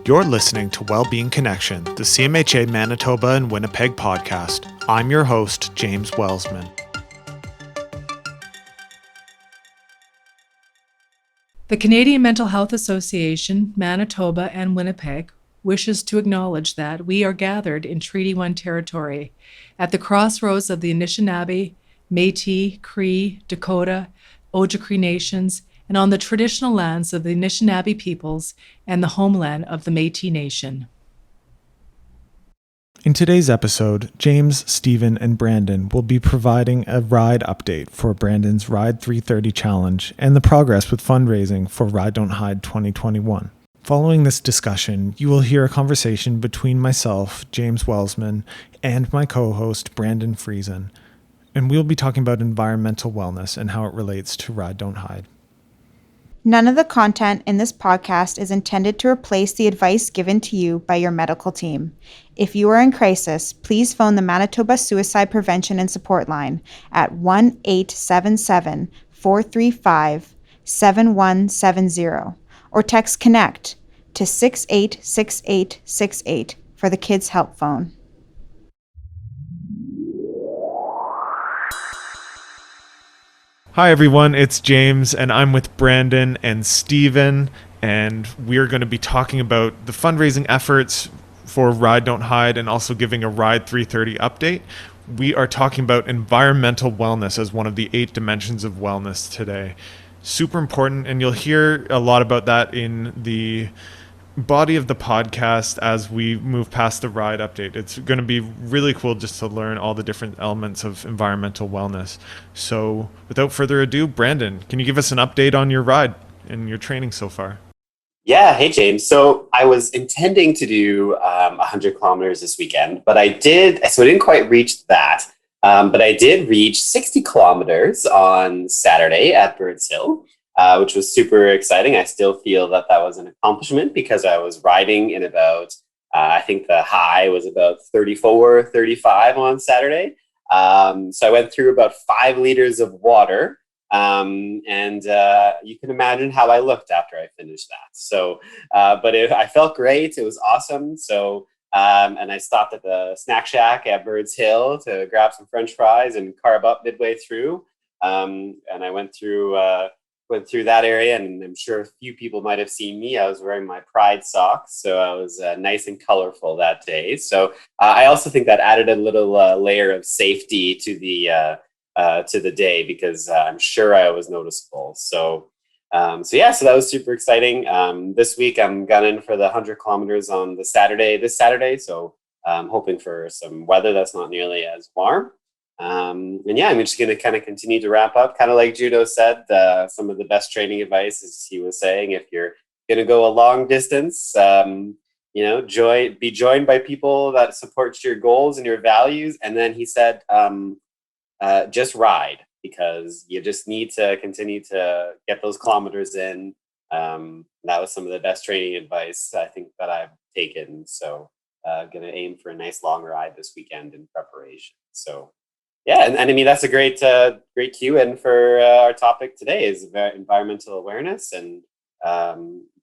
You're listening to Wellbeing Connection, the CMHA Manitoba and Winnipeg podcast. I'm your host, James Welsman. The Canadian Mental Health Association, Manitoba and Winnipeg wishes to acknowledge that we are gathered in Treaty 1 territory at the crossroads of the Anishinaabe, Métis, Cree, Dakota, Ojibwe nations, and on the traditional lands of the Anishinaabe peoples and the homeland of the Métis Nation. In today's episode, James, Stephen, and Brandon will be providing a ride update for Brandon's Ride 330 Challenge and the progress with fundraising for Ride Don't Hide 2021. Following this discussion, you will hear a conversation between myself, James Welsman, and my co-host, Brandon Friesen, and we'll be talking about environmental wellness and how it relates to Ride Don't Hide. None of the content in this podcast is intended to replace the advice given to you by your medical team. If you are in crisis, please phone the Manitoba Suicide Prevention and Support Line at 1-877-435-7170 or text CONNECT to 686868 for the Kids Help Phone. Hi everyone, it's James and I'm with Brandon and Stephen, and we're going to be talking about the fundraising efforts for Ride Don't Hide and also giving a Ride 330 update. We are talking about environmental wellness as one of the 8 dimensions of wellness today. Super important, and you'll hear a lot about that in the body of the podcast as we move past the ride update. It's going to be really cool just to learn all the different elements of environmental wellness. So without further ado, Brandon, can you give us an update on your ride and your training so far? Yeah, hey James. So I was intending to do 100 kilometers this weekend, but I didn't quite reach that. But I did reach 60 kilometers on Saturday at Birds Hill. Which was super exciting. I still feel that was an accomplishment because I was riding in about, I think the high was about 34, 35 on Saturday. So I went through about 5 liters of water. And you can imagine how I looked after I finished that. So, but I felt great. It was awesome. So, and I stopped at the snack shack at Birds Hill to grab some French fries and carb up midway through. And I went through that area, and I'm sure a few people might have seen me. I was wearing my Pride socks, so I was nice and colorful that day. So I also think that added a little layer of safety to the day because I'm sure I was noticeable. So that was super exciting. This week I'm gunning for the 100 kilometers on this Saturday. So I'm hoping for some weather that's not nearly as warm. I'm just going to kind of continue to wrap up, kind of like Judo said, some of the best training advice is he was saying, if you're going to go a long distance, be joined by people that support your goals and your values. And then he said, just ride, because you just need to continue to get those kilometers in. That was some of the best training advice I think that I've taken. So going to aim for a nice long ride this weekend in preparation. So yeah, and I mean, that's a great cue in for our topic today is environmental awareness and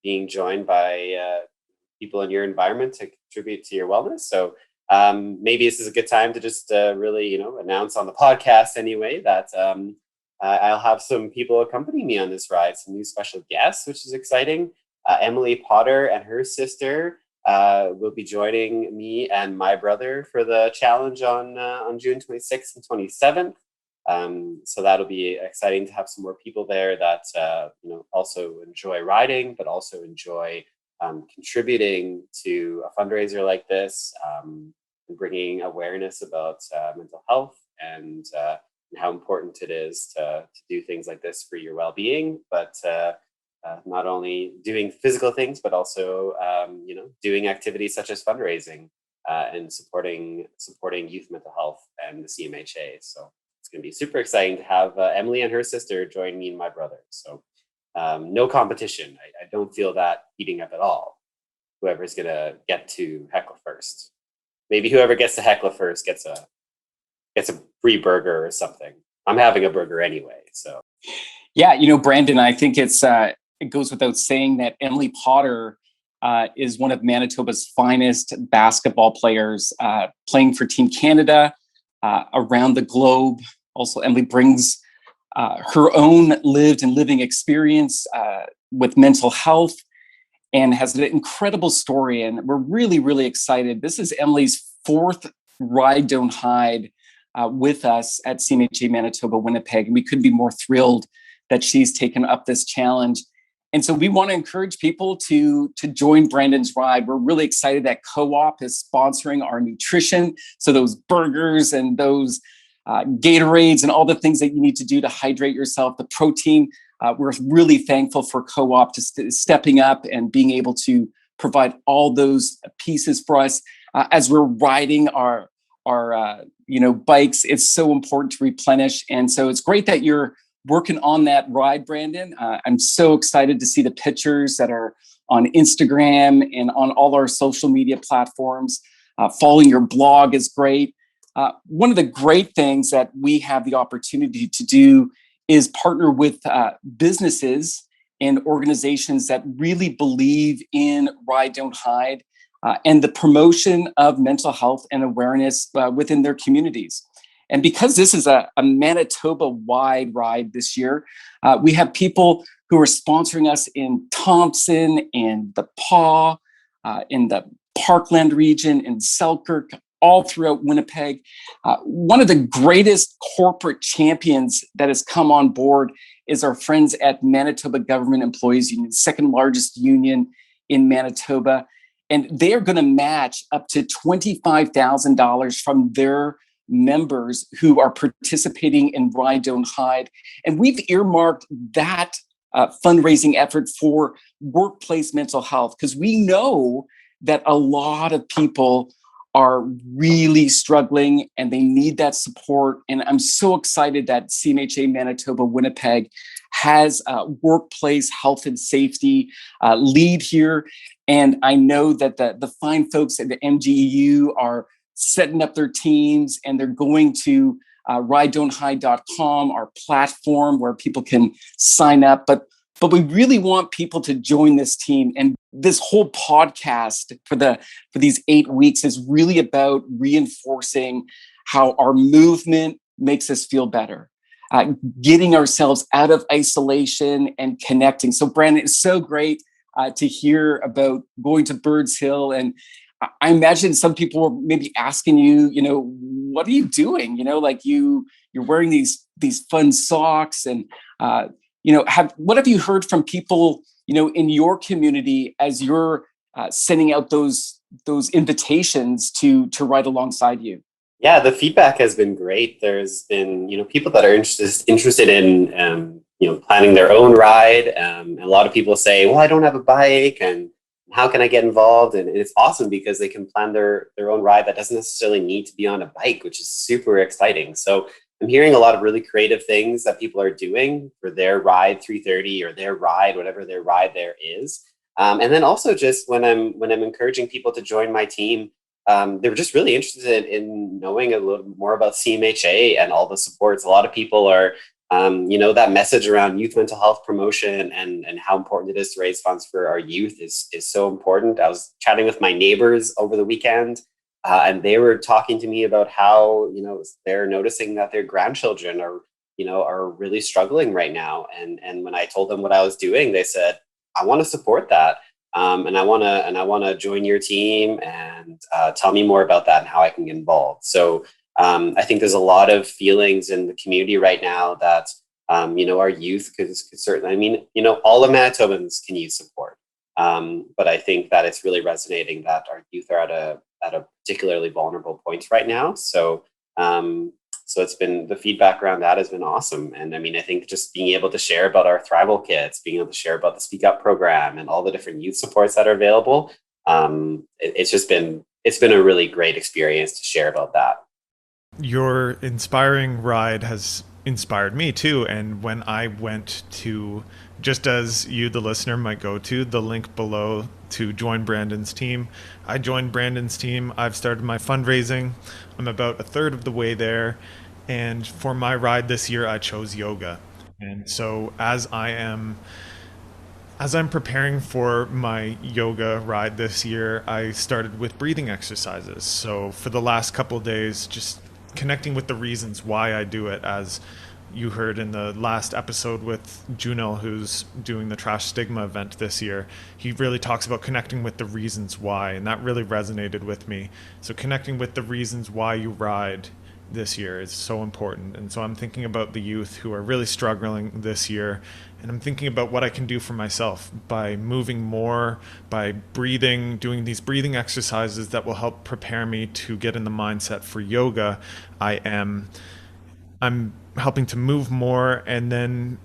being joined by people in your environment to contribute to your wellness. So maybe this is a good time to just really, announce on the podcast anyway that I'll have some people accompany me on this ride, some new special guests, which is exciting. Emily Potter and her sister will be joining me and my brother for the challenge on June 26th and 27th. So that'll be exciting to have some more people there that also enjoy riding, but also enjoy contributing to a fundraiser like this, and bringing awareness about mental health and how important it is to do things like this for your well-being, but not only doing physical things, but also, doing activities such as fundraising and supporting youth mental health and the CMHA. So it's going to be super exciting to have Emily and her sister join me and my brother. So no competition. I don't feel that heating up at all. Whoever's going to get to heckle first. Maybe whoever gets to heckle first gets a free burger or something. I'm having a burger anyway. So yeah, Brandon, I think it goes without saying that Emily Potter is one of Manitoba's finest basketball players, playing for Team Canada around the globe. Also, Emily brings her own lived and living experience with mental health and has an incredible story. And we're really, really excited. This is Emily's fourth Ride Don't Hide with us at CMHA Manitoba Winnipeg. And we couldn't be more thrilled that she's taken up this challenge. And so we want to encourage people to join Brandon's ride. We're really excited that Co-op is sponsoring our nutrition. So those burgers and those Gatorades and all the things that you need to do to hydrate yourself, the protein. We're really thankful for Co-op to stepping up and being able to provide all those pieces for us as we're riding our bikes. It's so important to replenish. And so it's great that you're working on that ride, Brandon. I'm so excited to see the pictures that are on Instagram and on all our social media platforms. Following your blog is great. One of the great things that we have the opportunity to do is partner with businesses and organizations that really believe in Ride Don't Hide and the promotion of mental health and awareness within their communities. And because this is a Manitoba-wide ride this year, we have people who are sponsoring us in Thompson and the Paw, in the Parkland region, in Selkirk, all throughout Winnipeg. One of the greatest corporate champions that has come on board is our friends at Manitoba Government Employees Union, second largest union in Manitoba. And they are going to match up to $25,000 from their members who are participating in Ride Don't Hide. And we've earmarked that fundraising effort for workplace mental health, because we know that a lot of people are really struggling and they need that support. And I'm so excited that CMHA Manitoba Winnipeg has a workplace health and safety lead here. And I know that the fine folks at the MGEU are setting up their teams, and they're going to ridedon'thide.com, our platform where people can sign up. But we really want people to join this team. And this whole podcast for these 8 weeks is really about reinforcing how our movement makes us feel better, getting ourselves out of isolation and connecting. So Brandon, it's so great to hear about going to Birds Hill. And I imagine some people were maybe asking you, what are you doing? Like you're wearing these fun socks, and what have you heard from people, in your community as you're sending out those invitations to ride alongside you? Yeah, the feedback has been great. There's been, people that are interested in, planning their own ride. And a lot of people say, well, I don't have a bike, and how can I get involved? And it's awesome because they can plan their own ride that doesn't necessarily need to be on a bike, which is super exciting. So I'm hearing a lot of really creative things that people are doing for their ride 330 or their ride, whatever their ride there is. And then also just when I'm encouraging people to join my team, they were just really interested in knowing a little more about CMHA and all the supports. A lot of people are, that message around youth mental health promotion and how important it is to raise funds for our youth is so important. I was chatting with my neighbors over the weekend, and they were talking to me about how, they're noticing that their grandchildren are really struggling right now. And when I told them what I was doing, they said, I want to support that. And I want to join your team, and tell me more about that and how I can get involved. So I think there's a lot of feelings in the community right now that, our youth could certainly, all of Manitobans can use support. But I think that it's really resonating that our youth are at a particularly vulnerable point right now. So it's been, the feedback around that has been awesome. And I think just being able to share about our Thrival Kits, being able to share about the Speak Up program and all the different youth supports that are available, it's been a really great experience to share about that. Your inspiring ride has inspired me too. And when I went to, just as you, the listener, might go to the link below to join Brandon's team, I joined Brandon's team. I've started my fundraising. I'm about a third of the way there. And for my ride this year, I chose yoga. And so as I am As I'm preparing for my yoga ride this year, I started with breathing exercises. So for the last couple of days, just connecting with the reasons why I do it, as you heard in the last episode with Junel, who's doing the Trash Stigma event this year. He really talks about connecting with the reasons why, and that really resonated with me. So connecting with the reasons why you ride this year is so important. And so I'm thinking about the youth who are really struggling this year, and I'm thinking about what I can do for myself by moving more, by breathing, doing these breathing exercises that will help prepare me to get in the mindset for yoga. I'm helping to move more, and then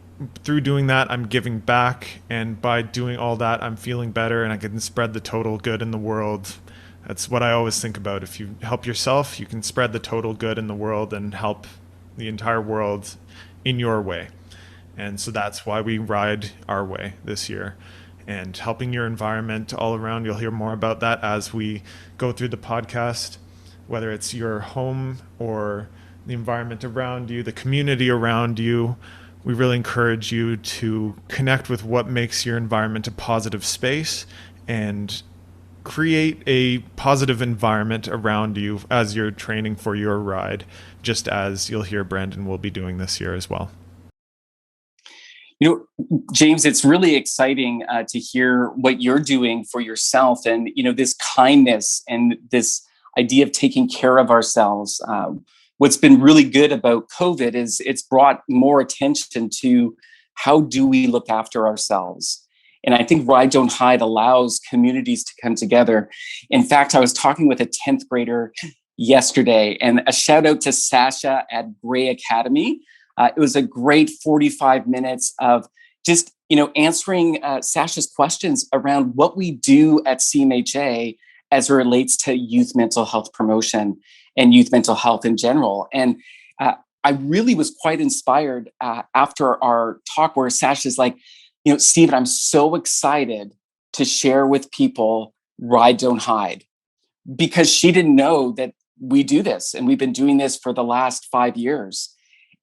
through doing that I'm giving back, and by doing all that I'm feeling better and I can spread the total good in the world. That's what I always think about. If you help yourself, you can spread the total good in the world and help the entire world in your way. And so that's why we ride our way this year, and helping your environment all around. You'll hear more about that as we go through the podcast, whether it's your home or the environment around you, the community around you. We really encourage you to connect with what makes your environment a positive space and create a positive environment around you as you're training for your ride, just as you'll hear Brandon will be doing this year as well. James, it's really exciting to hear what you're doing for yourself, and this kindness and this idea of taking care of ourselves. What's been really good about COVID is it's brought more attention to how do we look after ourselves. And I think Ride Don't Hide allows communities to come together. In fact, I was talking with a 10th grader yesterday, and a shout out to Sasha at Gray Academy. It was a great 45 minutes of just, answering Sasha's questions around what we do at CMHA as it relates to youth mental health promotion and youth mental health in general. And I really was quite inspired after our talk, where Sasha's like, Stephen, I'm so excited to share with people Ride Don't Hide, because she didn't know that we do this, and we've been doing this for the last 5 years.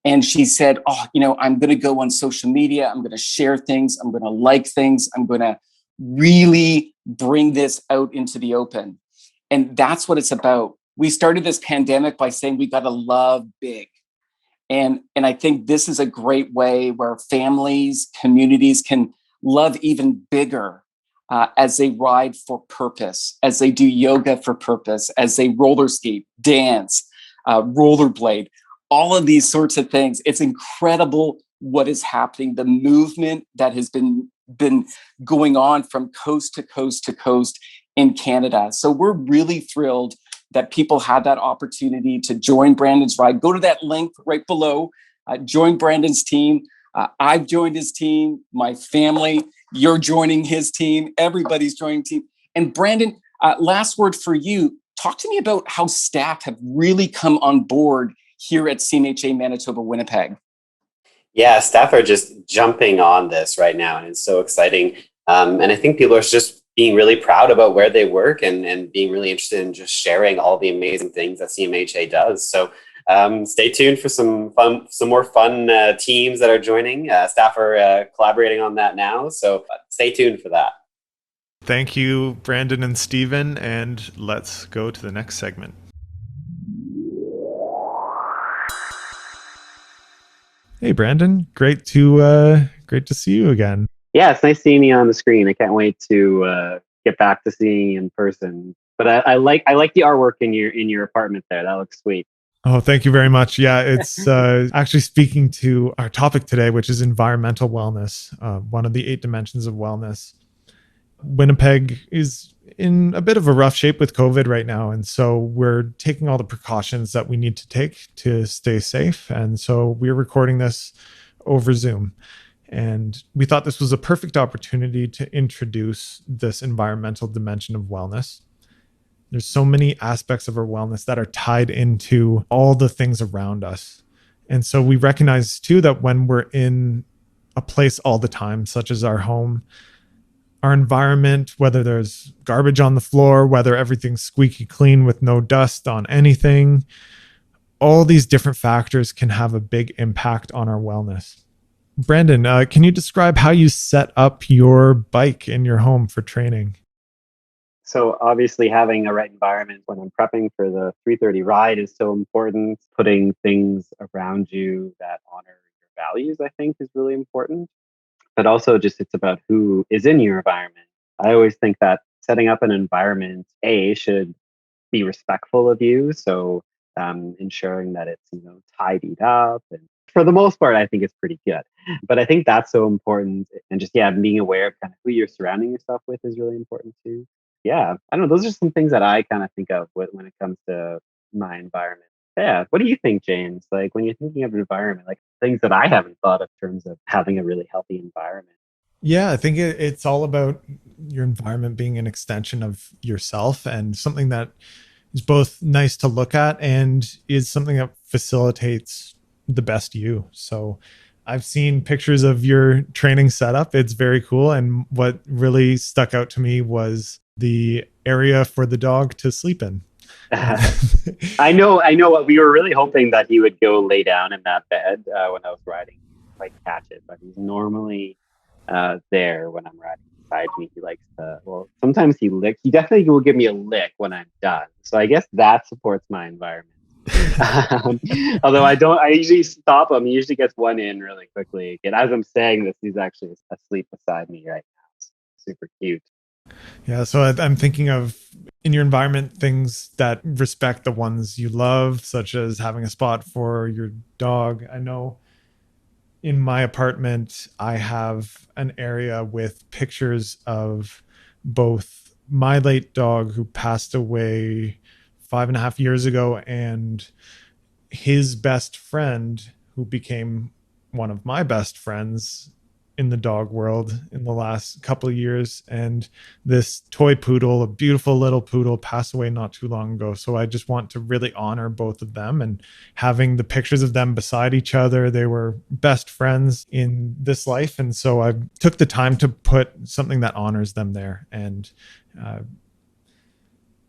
And she said, I'm going to go on social media. I'm going to share things. I'm going to like things. I'm going to really bring this out into the open. And that's what it's about. We started this pandemic by saying we got to love big. And I think this is a great way where families, communities can love even bigger as they ride for purpose, as they do yoga for purpose, as they roller skate, dance, rollerblade, all of these sorts of things. It's incredible what is happening, the movement that has been going on from coast to coast to coast in Canada. So we're really thrilled that people had that opportunity to join Brandon's ride. Go to that link right below, join Brandon's team. I've joined his team, my family, you're joining his team, everybody's joining team. And Brandon, last word for you. Talk to me about how staff have really come on board here at CMHA Manitoba Winnipeg. Yeah, staff are just jumping on this right now, and it's so exciting. And I think people are just being really proud about where they work, and being really interested in just sharing all the amazing things that CMHA does. So stay tuned for some more fun teams that are joining. Staff are collaborating on that now, so stay tuned for that. Thank you, Brandon and Stephen, and let's go to the next segment. Hey, Brandon, great to see you again. Yeah, it's nice seeing you on the screen. I can't wait to get back to seeing you in person. But I like the artwork in your apartment there. That looks sweet. Oh, thank you very much. Yeah, it's actually speaking to our topic today, which is environmental wellness, one of the 8 dimensions of wellness. Winnipeg is in a bit of a rough shape with COVID right now. And so we're taking all the precautions that we need to take to stay safe. And so we're recording this over Zoom. And we thought this was a perfect opportunity to introduce this environmental dimension of wellness. There's so many aspects of our wellness that are tied into all the things around us. And so we recognize too that when we're in a place all the time, such as our home, our environment, whether there's garbage on the floor, whether everything's squeaky clean with no dust on anything, all these different factors can have a big impact on our wellness. Brandon, can you describe how you set up your bike in your home for training? So obviously having a right environment when I'm prepping for the 3:30 ride is so important. Putting things around you that honor your values, I think, is really important. But also just it's about who is in your environment. I always think that setting up an environment, A, should be respectful of you. So ensuring that it's, tidied up, and for the most part, I think it's pretty good. But I think that's so important. And just, yeah, being aware of kind of who you're surrounding yourself with is really important too. Yeah, I don't know. Those are some things that I kind of think of when it comes to my environment. Yeah. What do you think, James? Like when you're thinking of an environment, like things that I haven't thought of in terms of having a really healthy environment. Yeah, I think it's all about your environment being an extension of yourself and something that is both nice to look at and is something that facilitates the best you. So I've seen pictures of your training setup. It's very cool. And what really stuck out to me was the area for the dog to sleep in. I know what we were really hoping that he would go lay down in that bed when I was riding, like catch it, but he's normally there when I'm riding beside me. He likes to, well, sometimes he licks. He definitely will give me a lick when I'm done. So I guess that supports my environment. um, Although I usually stop him. He usually gets one in really quickly. And as I'm saying this, he's actually asleep beside me right now. It's super cute. Yeah, so I'm thinking of in your environment things that respect the ones you love, such as having a spot for your dog. I know in my apartment, I have an area with pictures of both my late dog who passed away 5.5 years ago and his best friend who became one of my best friends in the dog world in the last couple of years. And this toy poodle, a beautiful little poodle, passed away not too long ago. So I just want to really honor both of them and having the pictures of them beside each other. They were best friends in this life. And so I took the time to put something that honors them there. And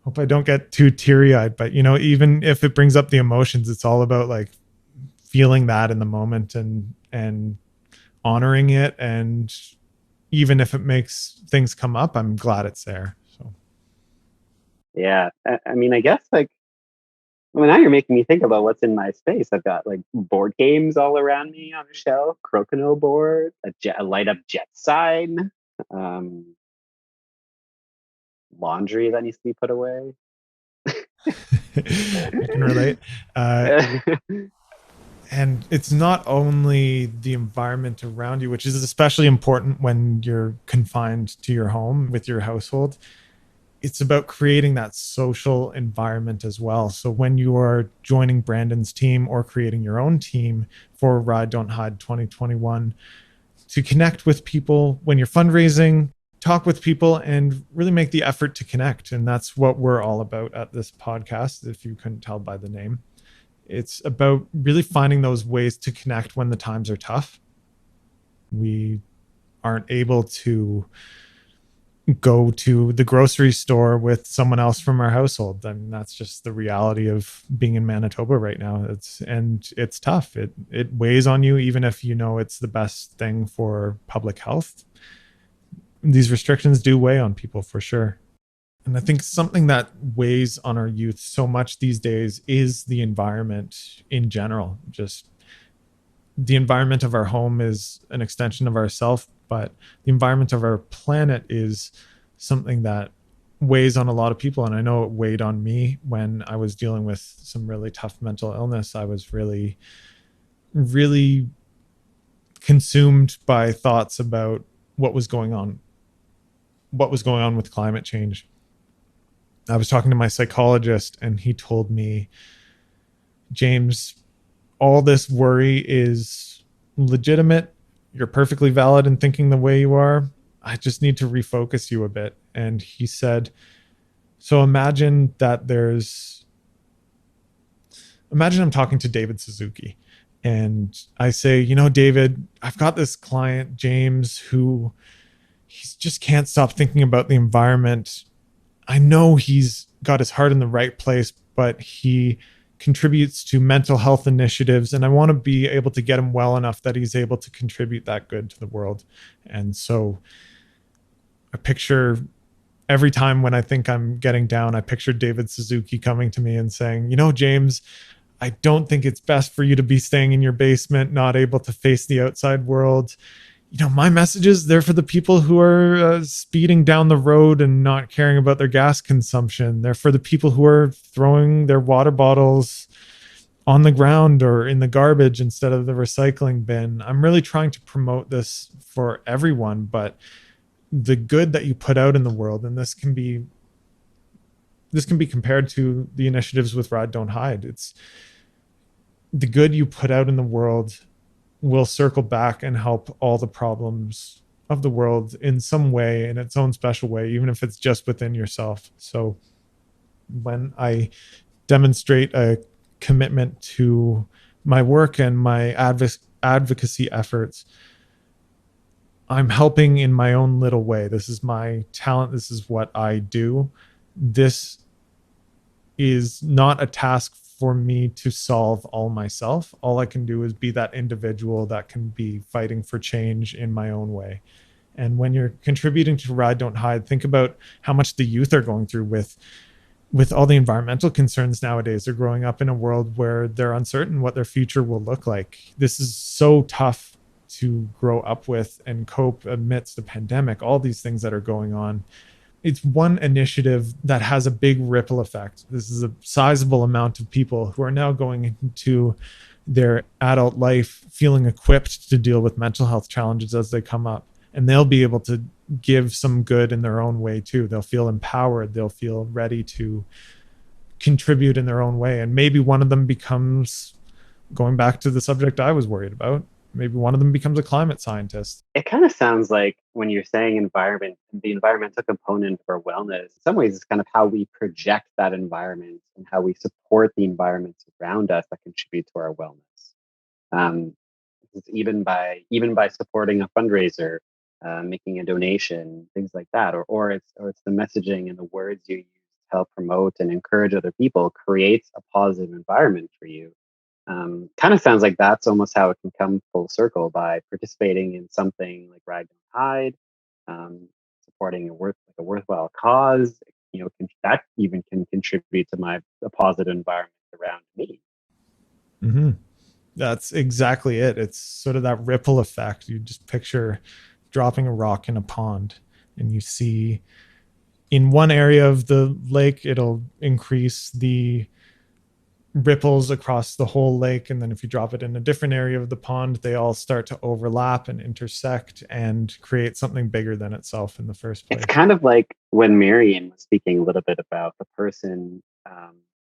hope I don't get too teary eyed, but even if it brings up the emotions, it's all about like feeling that in the moment and honoring it. And even if it makes things come up, I'm glad it's there. So Yeah. I mean, I guess like, well, now you're making me think about what's in my space. I've got like board games all around me on a shelf, crokinole board, a light up jet sign, um, laundry that needs to be put away. I can relate. And it's not only the environment around you, which is especially important when you're confined to your home with your household. It's about creating that social environment as well. So when you are joining Brandon's team or creating your own team for Ride Don't Hide 2021, to connect with people when you're fundraising, talk with people and really make the effort to connect. And that's what we're all about at this podcast, if you couldn't tell by the name. It's about really finding those ways to connect when the times are tough. We aren't able to go to the grocery store with someone else from our household. I mean, that's just the reality of being in Manitoba right now. It's tough. It weighs on you, even if you know it's the best thing for public health. These restrictions do weigh on people for sure. And I think something that weighs on our youth so much these days is the environment in general. Just the environment of our home is an extension of ourself, but the environment of our planet is something that weighs on a lot of people. And I know it weighed on me when I was dealing with some really tough mental illness. I was really, really consumed by thoughts about what was going on with climate change. I was talking to my psychologist and he told me, James, all this worry is legitimate. You're perfectly valid in thinking the way you are. I just need to refocus you a bit. And he said, so imagine I'm talking to David Suzuki and I say, David, I've got this client, James, who he just can't stop thinking about the environment. I know he's got his heart in the right place, but he contributes to mental health initiatives, and I want to be able to get him well enough that he's able to contribute that good to the world. And so I picture every time when I think I'm getting down, I picture David Suzuki coming to me and saying, James, I don't think it's best for you to be staying in your basement, not able to face the outside world. My messages, they're for the people who are speeding down the road and not caring about their gas consumption. They're for the people who are throwing their water bottles on the ground or in the garbage instead of the recycling bin. I'm really trying to promote this for everyone, but the good that you put out in the world, and this can be compared to the initiatives with Ride Don't Hide. It's the good you put out in the world will circle back and help all the problems of the world in some way, in its own special way, even if it's just within yourself. So when I demonstrate a commitment to my work and my advocacy efforts, I'm helping in my own little way. This is my talent. This is what I do. This is not a task for me to solve all myself. All I can do is be that individual that can be fighting for change in my own way. And when you're contributing to Ride Don't Hide, think about how much the youth are going through with all the environmental concerns nowadays. They're growing up in a world where they're uncertain what their future will look like. This is so tough to grow up with and cope amidst the pandemic, all these things that are going on. It's one initiative that has a big ripple effect. This is a sizable amount of people who are now going into their adult life feeling equipped to deal with mental health challenges as they come up. And they'll be able to give some good in their own way too. They'll feel empowered. They'll feel ready to contribute in their own way. And maybe one of them becomes, going back to the subject I was worried about, maybe one of them becomes a climate scientist. It kind of sounds like when you're saying environment, the environmental component for wellness, in some ways, it's kind of how we project that environment and how we support the environments around us that contribute to our wellness. Um, even by supporting a fundraiser, making a donation, things like that, or it's the messaging and the words you use to help promote and encourage other people creates a positive environment for you. Kind of sounds like that's almost how it can come full circle by participating in something like Ride Don't Hide, supporting a worthwhile cause. That even can contribute to a positive environment around me. Mm-hmm. That's exactly it. It's sort of that ripple effect. You just picture dropping a rock in a pond and you see in one area of the lake, it'll increase the ripples across the whole lake. And then if you drop it in a different area of the pond, they all start to overlap and intersect and create something bigger than itself in the first place. It's kind of like when Marion was speaking a little bit about the person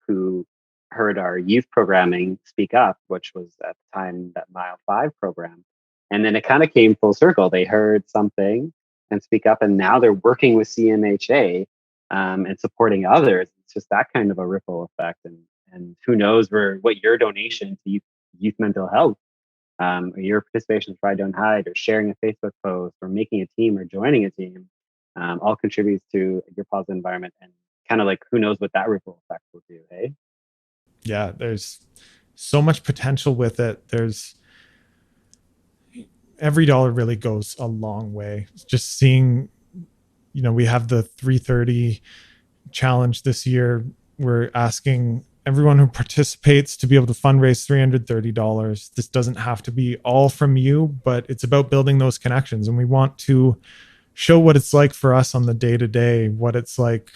who heard our youth programming speak up, which was at the time that Mile 5 program. And then it kind of came full circle. They heard something and speak up, and now they're working with CMHA and supporting others. It's just that kind of a ripple effect. And who knows what your donation to youth mental health, or your participation in Try Don't Hide, or sharing a Facebook post, or making a team, or joining a team, all contributes to your positive environment. And kind of like, who knows what that ripple effect will do, hey? Yeah, there's so much potential with it. There's every dollar really goes a long way. Just seeing, we have the 330 challenge this year. We're asking everyone who participates to be able to fundraise $330. This doesn't have to be all from you, but it's about building those connections. And we want to show what it's like for us on the day-to-day, what it's like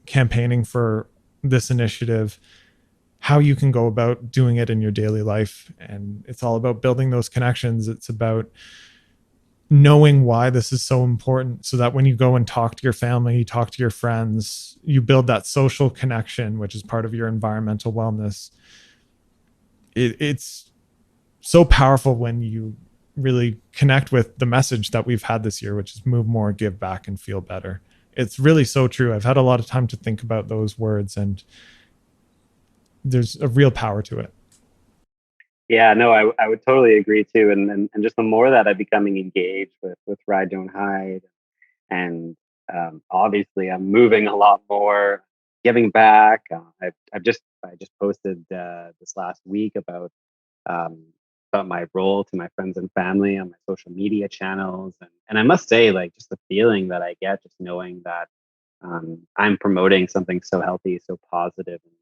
campaigning for this initiative, how you can go about doing it in your daily life. And it's all about building those connections. It's about knowing why this is so important, so that when you go and talk to your family, you talk to your friends, you build that social connection, which is part of your environmental wellness. It's so powerful when you really connect with the message that we've had this year, which is move more, give back, and feel better. It's really so true. I've had a lot of time to think about those words, and there's a real power to it. Yeah, no, I would totally agree too. And just the more that I'm becoming engaged with Ride Don't Hide, and obviously I'm moving a lot more, giving back. I just posted this last week um, about my role to my friends and family on my social media channels, and I must say, like, just the feeling that I get just knowing that I'm promoting something so healthy, so positive, and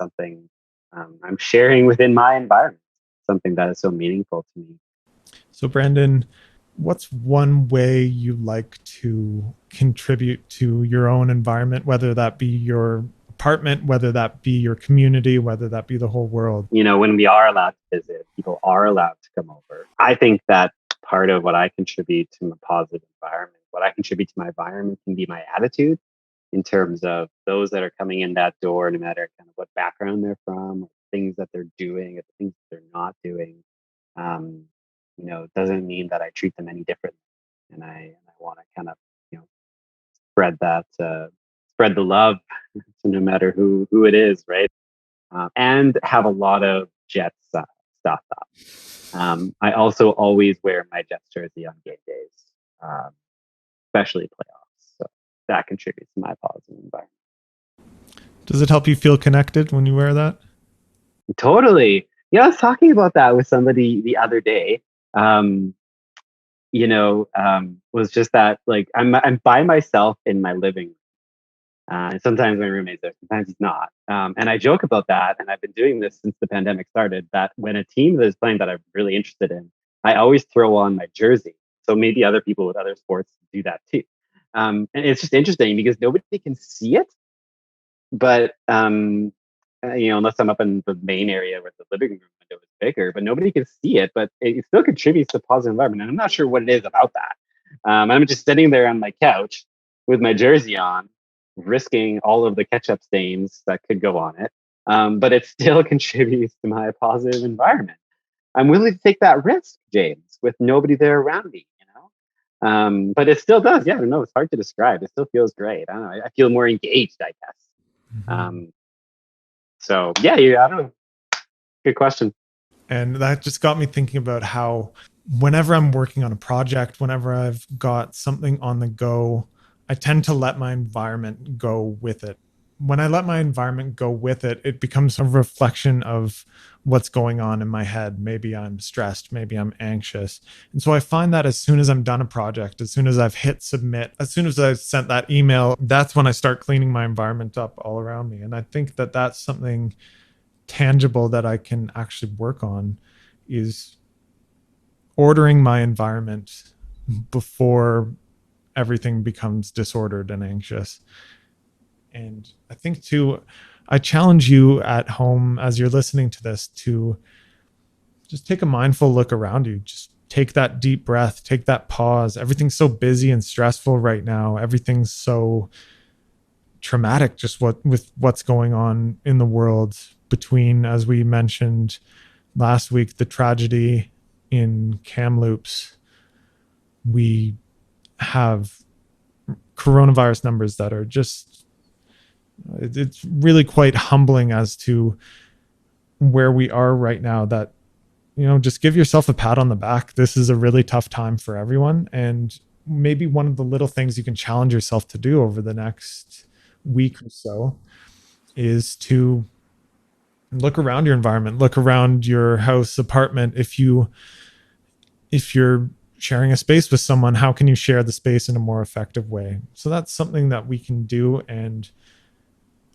something I'm sharing within my environment, something that is so meaningful to me. So, Brandon, what's one way you like to contribute to your own environment, whether that be your apartment, whether that be your community, whether that be the whole world? When we are allowed to visit, people are allowed to come over. I think that part of what I contribute to a positive environment, what I contribute to my environment can be my attitude in terms of those that are coming in that door, no matter kind of what background they're from, or things that they're doing, or the things that they're not doing. Um, it doesn't mean that I treat them any differently. And I want to kind of, spread spread the love to no matter who it is, right? And have a lot of Jets stuff up. I also always wear my Jets jersey on game days, um, especially playoffs. So that contributes to my positive environment. Does it help you feel connected when you wear that? Totally. Yeah, I was talking about that with somebody the other day. Was just that, like, I'm by myself in my living room. And sometimes my roommate's there, sometimes he's not. And I joke about that. And I've been doing this since the pandemic started, that when a team is playing that I'm really interested in, I always throw on my jersey. So maybe other people with other sports do that too. And it's just interesting because nobody can see it. But, unless I'm up in the main area where the living room window is bigger, but nobody can see it. But it still contributes to a positive environment. And I'm not sure what it is about that. I'm just sitting there on my couch with my jersey on, risking all of the ketchup stains that could go on it. But it still contributes to my positive environment. I'm willing to take that risk, James, with nobody there around me, but it still does. Yeah, I don't know. It's hard to describe. It still feels great. I don't know. I feel more engaged, I guess. Mm-hmm. So yeah, I don't know. Good question. And that just got me thinking about how whenever I'm working on a project, whenever I've got something on the go, I tend to let my environment go with it. When I let my environment go with it, it becomes a reflection of what's going on in my head. Maybe I'm stressed, maybe I'm anxious. And so I find that as soon as I'm done a project, as soon as I've hit submit, as soon as I've sent that email, that's when I start cleaning my environment up all around me. And I think that that's something tangible that I can actually work on, is ordering my environment before everything becomes disordered and anxious. And I think too, I challenge you at home as you're listening to this to just take a mindful look around you. Just take that deep breath, take that pause. Everything's so busy and stressful right now. Everything's so traumatic, just with what's going on in the world, between, as we mentioned last week, the tragedy in Kamloops. We have coronavirus numbers that are just, it's really quite humbling as to where we are right now. That, just give yourself a pat on the back. This is a really tough time for everyone. And maybe one of the little things you can challenge yourself to do over the next week or so is to look around your environment, look around your house, apartment. If you're sharing a space with someone, how can you share the space in a more effective way? So that's something that we can do. And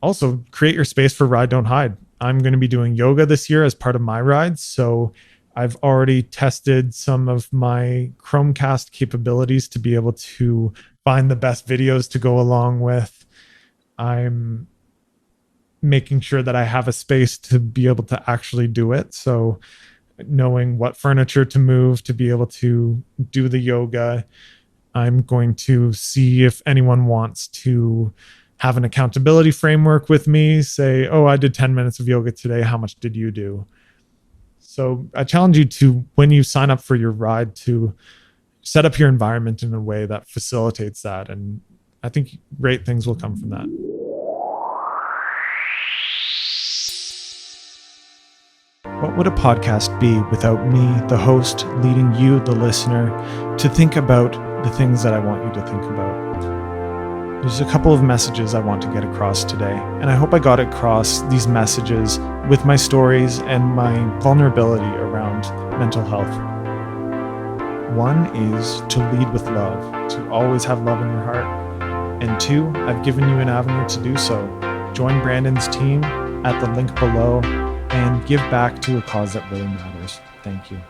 also create your space for Ride Don't Hide. I'm going to be doing yoga this year as part of my rides. So I've already tested some of my Chromecast capabilities to be able to find the best videos to go along with. I'm making sure that I have a space to be able to actually do it. So knowing what furniture to move to be able to do the yoga. I'm going to see if anyone wants to have an accountability framework with me. Say, oh, I did 10 minutes of yoga today. How much did you do? So I challenge you to, when you sign up for your ride, to set up your environment in a way that facilitates that. And I think great things will come from that. What would a podcast be without me, the host, leading you, the listener, to think about the things that I want you to think about? There's a couple of messages I want to get across today, and I hope I got across these messages with my stories and my vulnerability around mental health. One is to lead with love, to always have love in your heart. And two, I've given you an avenue to do so. Join Brandon's team at the link below and give back to a cause that really matters. Thank you.